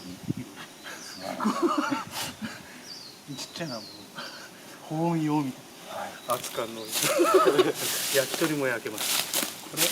にいるちっちゃなもう保温用みたいな、熱燗の焼き鳥も焼けます。これ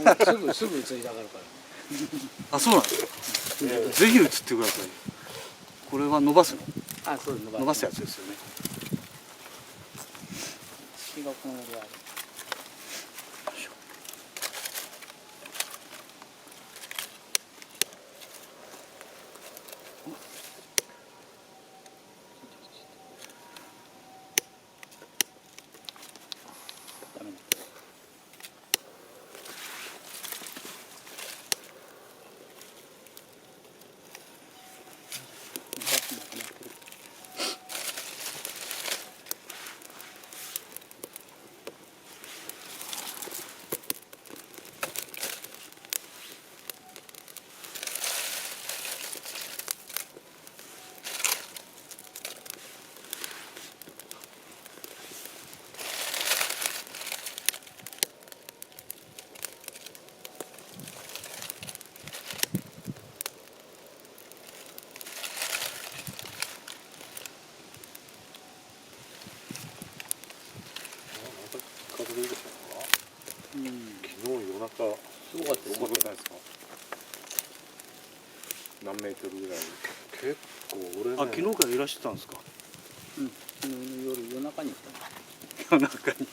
うすぐ映りたがるから。あ、そうなんですか。ぜひ映ってください。これは伸ばすの？あ、そうです。伸ばすやつですよね。四国のぐらい。ダメだ。昨日夜中すごかったですね。ですか？何メートルぐらい？結構俺ね。あ、昨日からいらしてたんですか。うん。昨日の夜中に来たの。夜中に。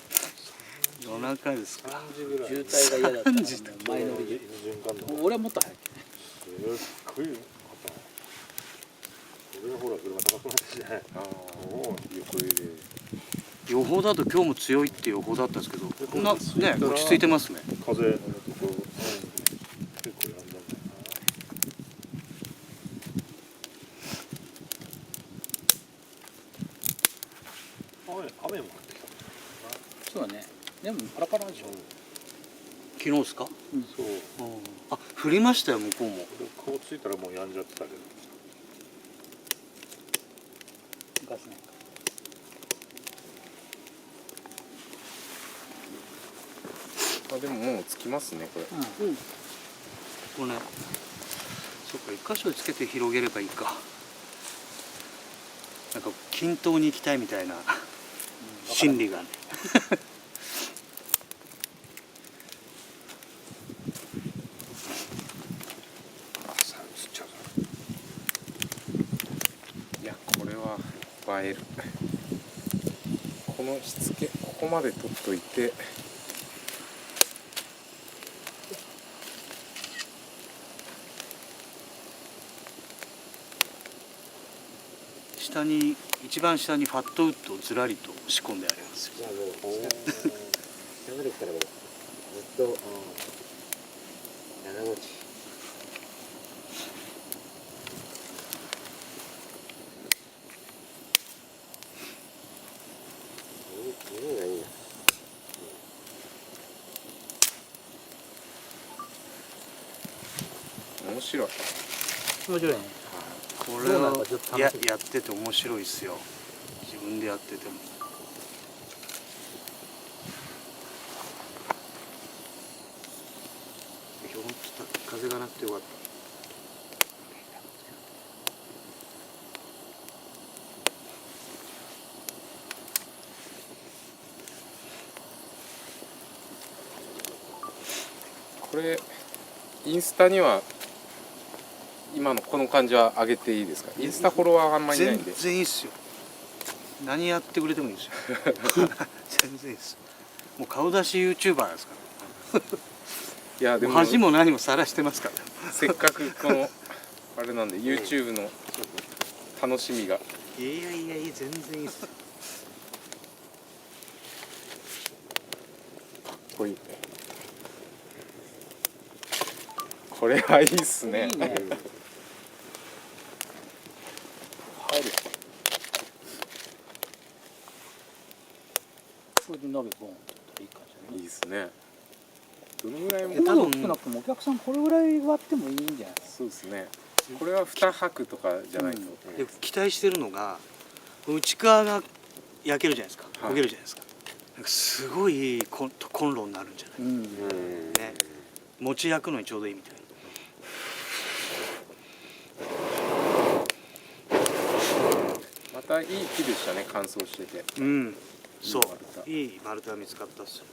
夜中ですか。3時ぐらい。渋滞が嫌だったから3時もう前乗りで。循環の。俺はもっと早い。すっごい方。俺がほら車高くなってきてね。もう横入れ。予報だと今日も強いって予報だったんですけど、こんなね落ち着いてますね。風のところ、結構やんだんだよな。雨も降ってきた。そうだね。でもパラパラでしょ。昨日ですか。そう。あ、降りましたよ向こうも。俺顔ついたらもうやんじゃってたけど。ガスないか。あ、でももうつきますねこれ。うん。ここね。そっか、一箇所につけて広げればいいか。なんか均等に行きたいみたいな心理がね。いや、これは映える。このしつけ、ここまで取っといて。下に一番下にファットウッドをずらりと仕込んでありますよ。じゃあもう、下まで来たらもう、ずっと、長持ち。色がいいな。面白い。面白いね。これはどうなるかちょっと楽しみ。やってて面白いですよ。自分でやってても。本当風がなくてよかった。これインスタには今のこの感じは上げていいですか？インスタフォロワーあんまりいないんで。全然いいっすよ。何やってくれてもいいですよ。全然いいです。もう顔出し YouTuber なんですから。いやでも恥も何もさらしてますから。せっかくこのあれなんで YouTube の楽しみが。いやいやいや全然いいっす。かっこいい。これはいいっすね。いいね。入る。これで鍋ボンといい感じだね。いいっすね。どのぐらいもここまで大きくなくてもお客さんこれぐらい割ってもいいんじゃない？そうですね。これは2泊とかじゃないと。で期待してるのが内側が焼けるじゃないですか。はい焦げるじゃないですか。なんかすごいいいコンロになるんじゃない。うん。ね。餅焼くのにちょうどいいみたいな。またいい木でしたね、乾燥してて。うん。そういい丸太。いい丸太が見つかったっすよ。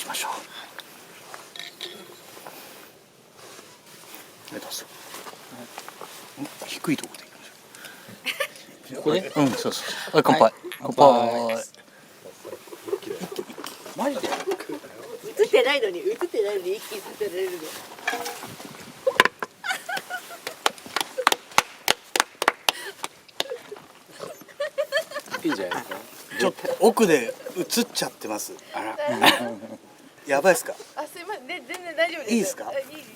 しましょう。どうぞ。低いところでいきましょここでう。うん、そうそう。はい、乾杯。乾乾杯。マジで映ってないのに一気にさせられるの。いいんじゃないですか。ちょっと奥で映っちゃってます。あら。やばいっすか。あ、すいません、全然大丈夫です。いいですかあいいです。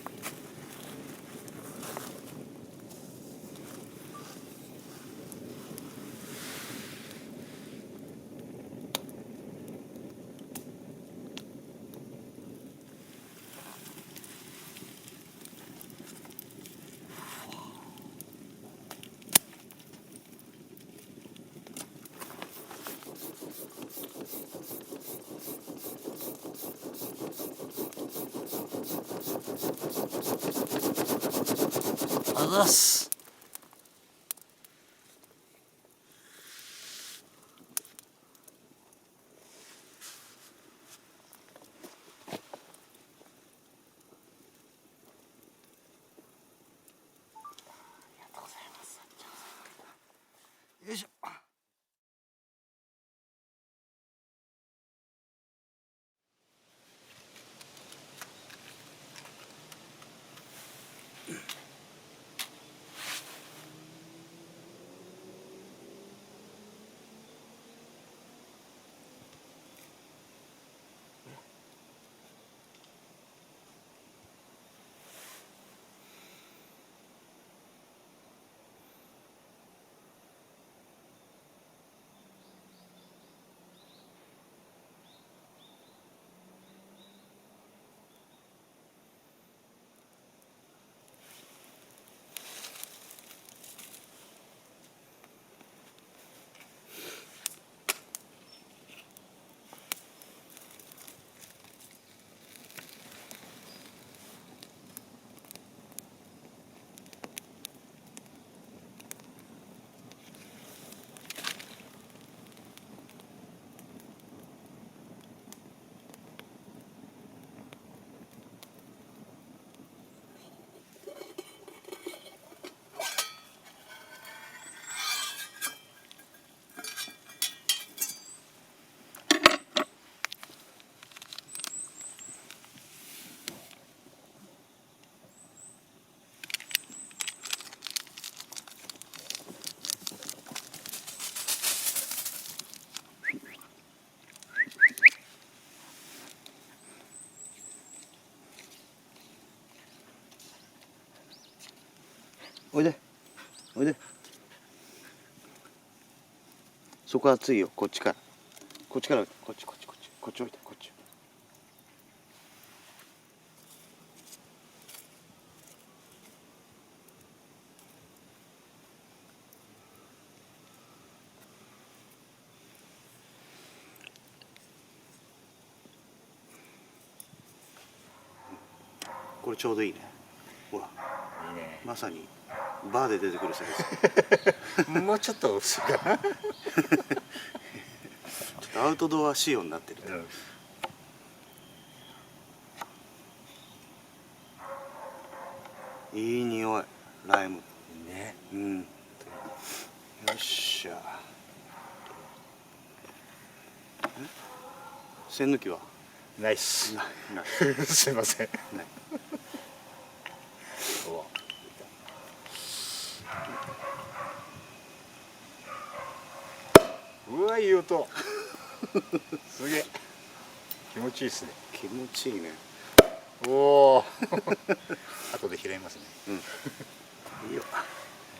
あざっす。よいしょ。おいで。おいで。そこ熱いよ。こっちから。こっちから。こっち。こっち置いて。こっち。これちょうどいいね。ほら。いいね。まさにバーで出てくるサイズ。もうちょっと薄いかな。ちょっとアウトドア仕様になってる。いい匂い。ライム。ね。うん。よっしゃ。栓抜きは。ナイス。ない。すいません。ない。おうわ、いい音。すげえ。気持ちいいですね。気持ちいいね。おお。後で拾いますね。うん。いいよ。は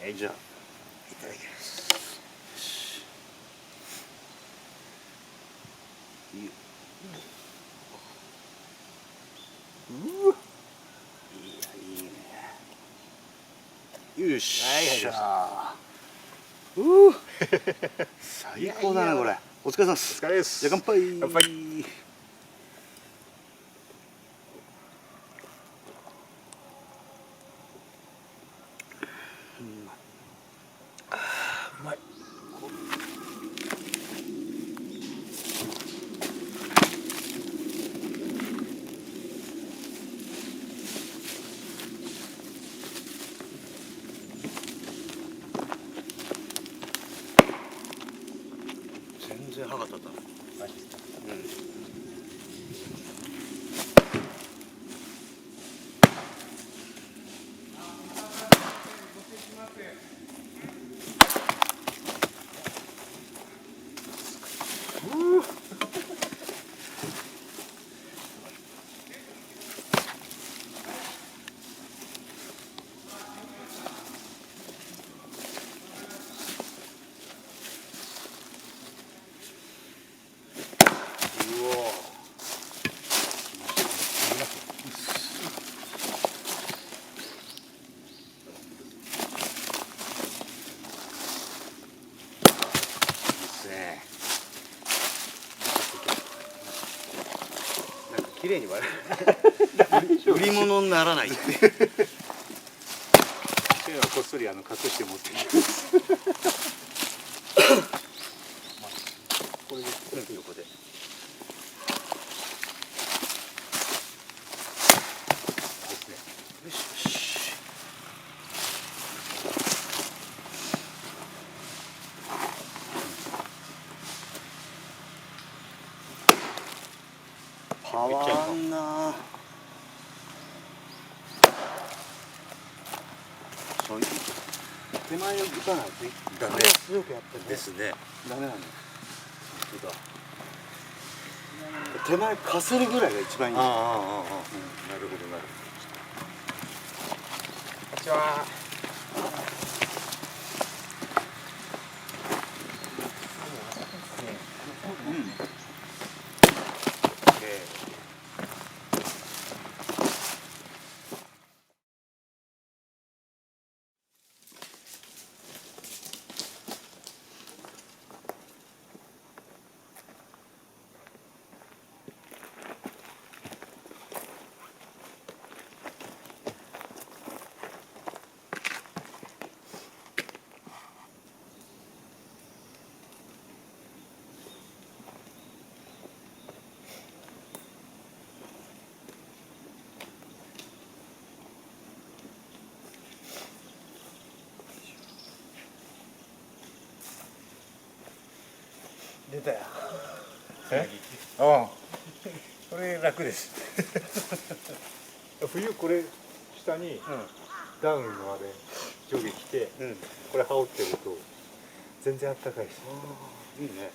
い、じゃあ。いただきます。いいよ。いや、いいね。よっしゃ。最高だね、これ。お疲れ様です。お疲れです。じゃあ、乾杯。乾杯。うまい。綺麗に割れる。売り物にならないって。そういうのはこっそり隠して持ってる。これで横で。パワーあんな。そういう手前を打たないとダメ強くやってるですね。ダメなの。本当だ。手前かするぐらいが一番いい。なるほどなるほど。こんにちは。出たよ。ああ、これ楽です。冬これ下にダウンのあれ上下着て、これ羽織ってると全然あったかいです。いいね。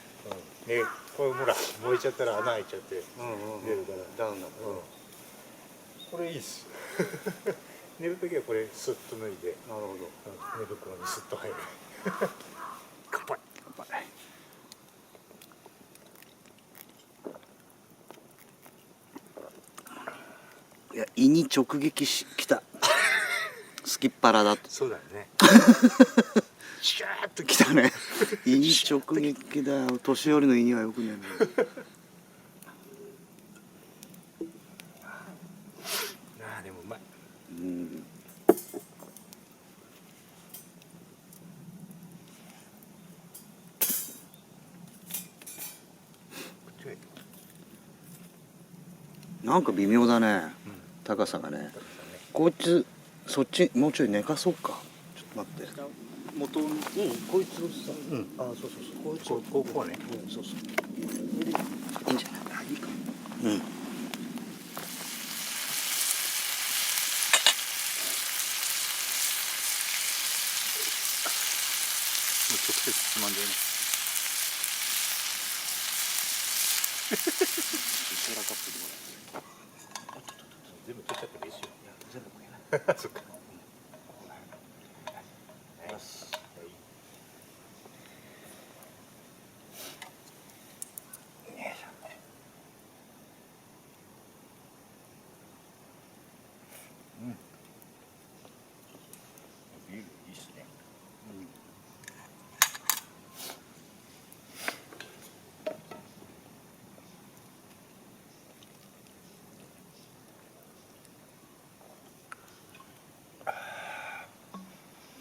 で、これほら燃えちゃったら穴開いちゃって出るから。ダウンだ。これいいっす。寝るときはこれスッと脱いで、なるほど。寝袋にスッと入る。乾杯。乾杯。いや胃に直撃しきた。すきっ腹だと。そうだよね。シャーッときたね。胃に直撃だよ。年寄りの胃にはよくねえな。ああでもうまい。うん。なんか微妙だね。高さがね。こいつそっちもうちょい寝かそうか。ちょっと待って。元にこいつをさ、あそうそうそうこいつをこうね。そうそう。いいんじゃない。いいか。直接つまんでね。シェラカップでもらえる。全部取っちゃってもいいですよ。全部これな。そっか。ビールいいっすね。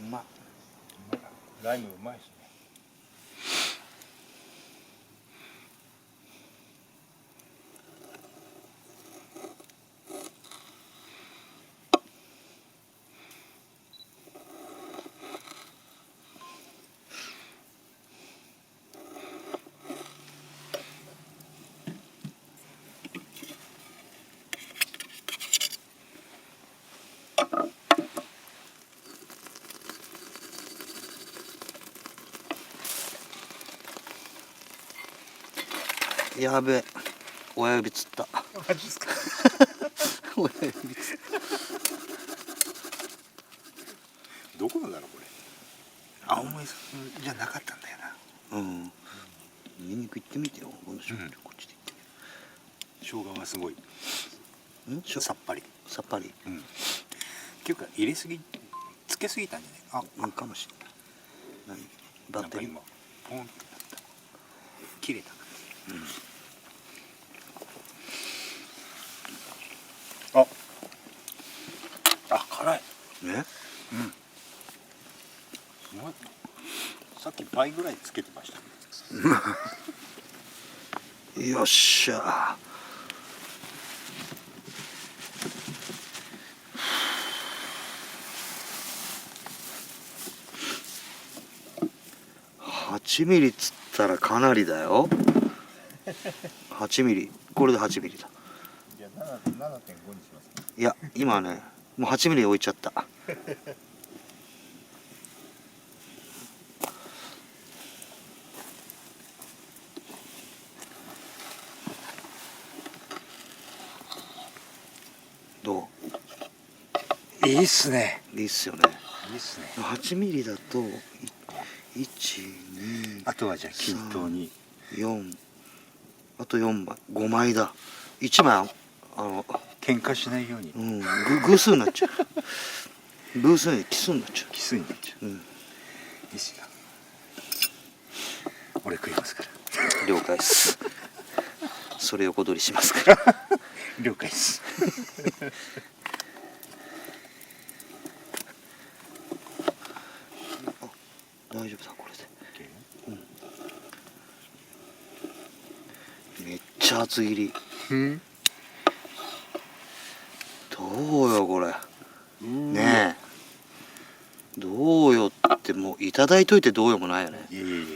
うまっ。ライムうまいっすね。やべえ。親指つった。マジっすか。親指つった。どこのだろうこれ。青森じゃなかったんだよな。ニンニク行ってみてよ。このこっちで行って生姜がすごいみる。さっぱり。さっぱり。っていうか入れすぎつけすぎたんじゃない。あ、かもしれない。何？バッテリー。なんか今ポンってなった。切れた。辛い。ね。さっき倍ぐらいつけてました。よっしゃ。8ミリっつったらかなりだよ。8ミリ、これで8ミリだ。じゃあ7.5にしますね。いや今ねもう8ミリ置いちゃった。どう？いいっすね。いいっすよね。いいっすね。8ミリだと1、2、あとはじゃあ均等に。4、あと4枚、5枚だ。1枚喧嘩しないように。偶数になっちゃう。偶数に奇数になっちゃ奇数になっちゃう。う。いいっすよ。俺食いますから。了解っす。それ横取りしますから。了解っす。大丈夫だこれで。めっちゃ厚切り。どうよこれ。ねえ。どうよってもういただいといてどうよもないよね。いやいやいや。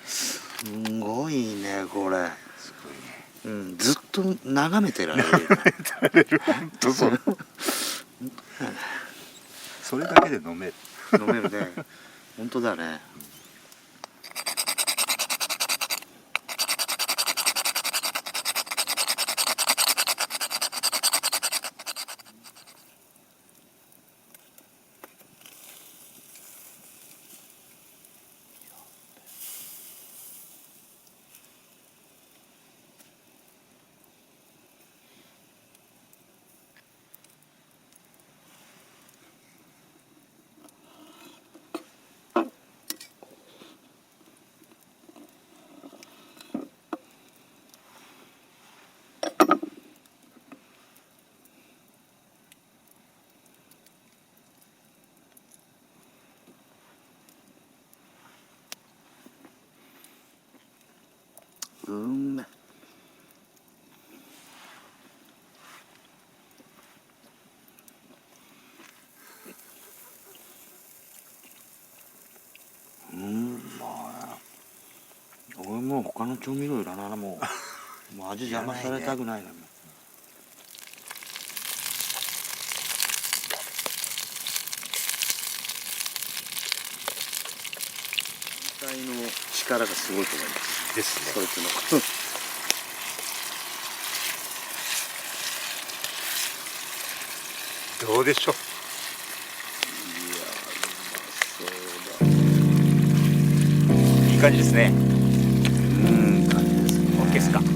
すごいねこれ。すごいね。ずっと眺めてられる。本当そう。それだけで飲める。飲めるね。本当だね。め。俺もう他の調味料いらないなもう。もう味邪魔されたくないな。全体の力がすごいと思います。ですね。そいつの。どうでしょう。いい感じですね。感じですね。オッケーですか。はい。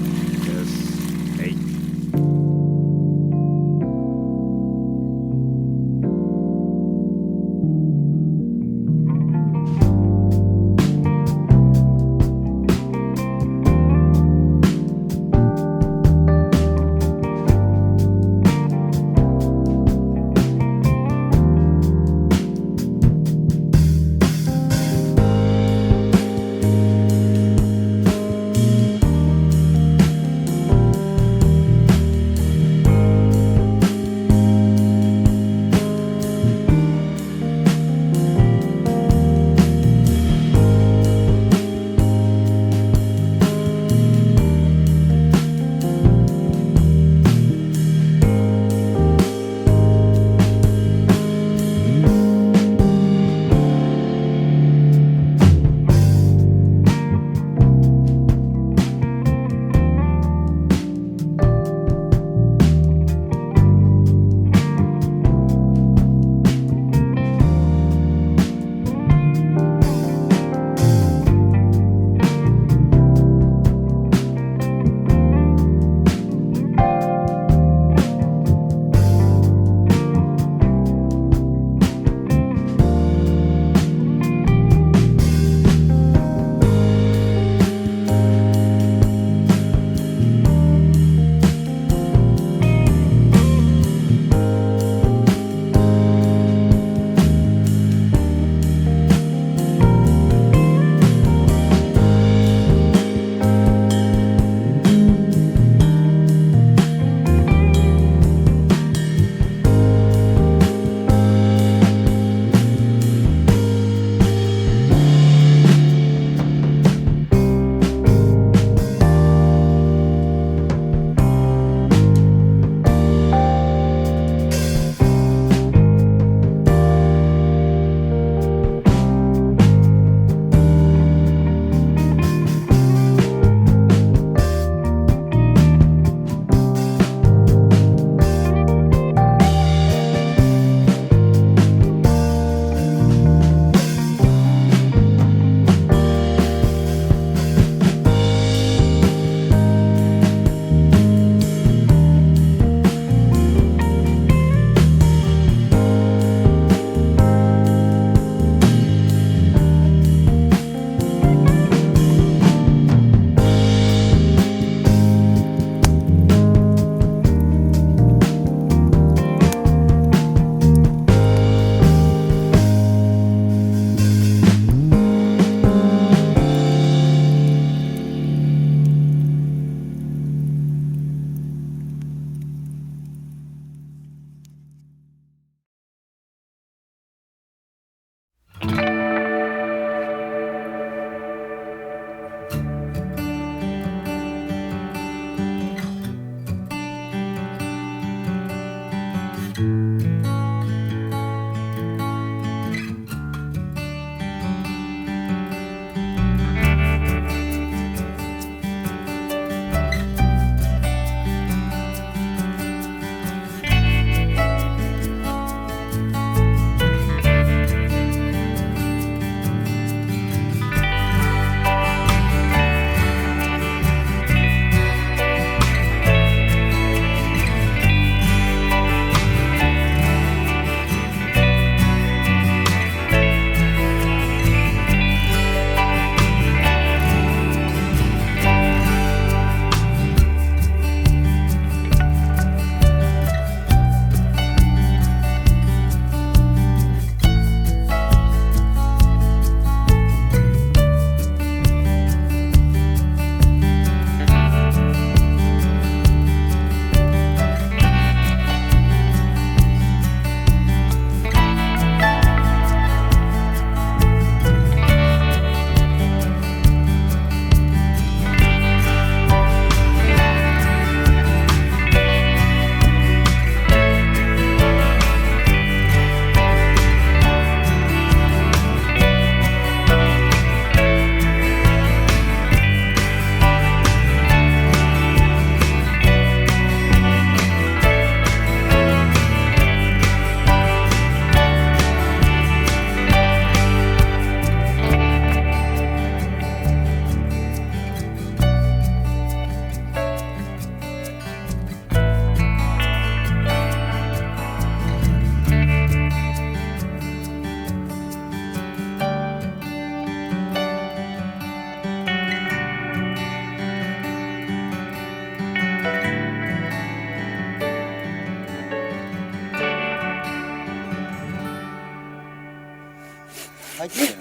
入ってる。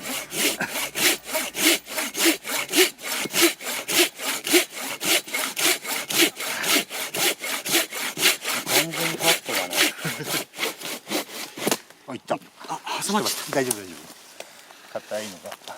完全にカットだね。あ、いった。あ、挟まっちゃった。大丈夫大丈夫。硬いのが。